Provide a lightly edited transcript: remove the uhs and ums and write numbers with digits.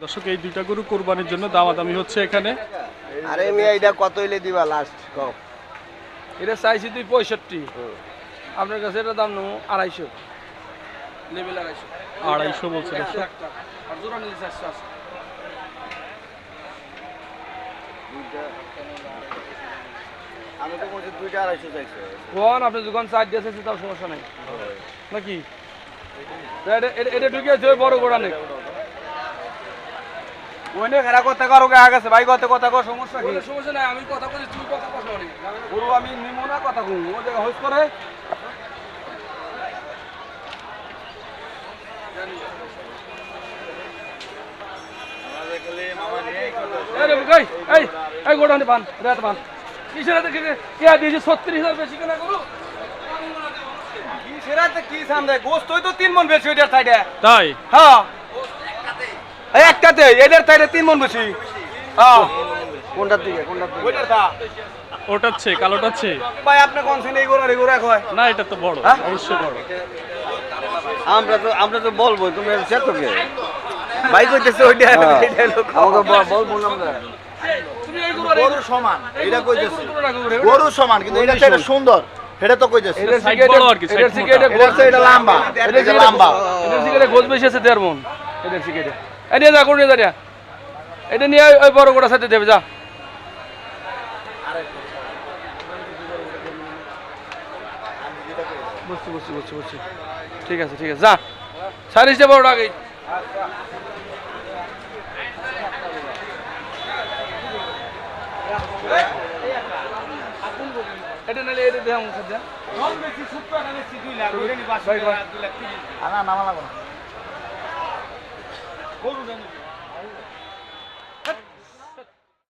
দর্শক এই দুইটা গরু কোরবানির জন্য দামাদামি হচ্ছে এখানে। আরে মিয়া এটা কত হইলে দিবা লাস্ট কম? এটা চাইছি 265, আপনার কাছে এটা দাম নেবো 250, লেভেল 250। 250 বলছে দর্শক। আর জোড়া নিলে 400 আছে। আমি তো বলছি 2.5 চাইছে। কোন আপনার দোকান 4 দিয়েছে তাও সমস্যা নাই নাকি? এটা ঢুকে আছে বড় গোড়া নেই। ওইনে খেলা করতে কারো আগে আছে ভাই, কথা কর, সমস্যা কি? সমস্যা নাই, আমি কথা কইছি, তুই কথা কস না। পুরো আমি নিমো না, কথা কই ও জায়গা হইস করে। আরে ভাই এই গোড়া নে পান রাত পান কিসের দেখে কে দিয়েছে 36000 বেশি কেনা করু কি সেরাতে কি সামনে গোস্ত তো 3 মণ বেশি ওইটার সাইডে। তাই? হ্যাঁ এই একটাতে এদের সাইডে 3 মণ বেশি। হ্যাঁ কোনটার দিকে ওইটার দা ওটার চেয়ে কালোটার চেয়ে? ভাই আপনি কোন সিনে এই গোড়া কয় না এটা তো বড়, অবশ্যই বড়। আমরা তো বলবো, তুমি চেত কে ভাই কইতেছে ওইটা আমাকে বলবো না। তুমি এই গরু সমান এটা কইতেছে গরু গরু সমান, কিন্তু এটা তো সুন্দর, এটা তো কইতেছে এদের সাইড সিগারেট বড় আর কি, সাইড এদের সিগারেট মোটা। এটা লম্বা, এটা লম্বা। এদের সিগারেট গোছ বেশি আছে 1.5 মণ এদের সিগারেট। এটা যা করে যা এটা নিয়ে ওই বড় গোড়ার সাথে দেবে যা। বুঝছি ঠিক আছে যা 40টা বড় আগে। এটা নালে এটা দেখাম সজ্জা কম বেশি সুপ্পা না বেশি 2 লাখ ওইটা নি 5 লাখ 2 লাখ 30 আনা নামা লাগো গরু জানি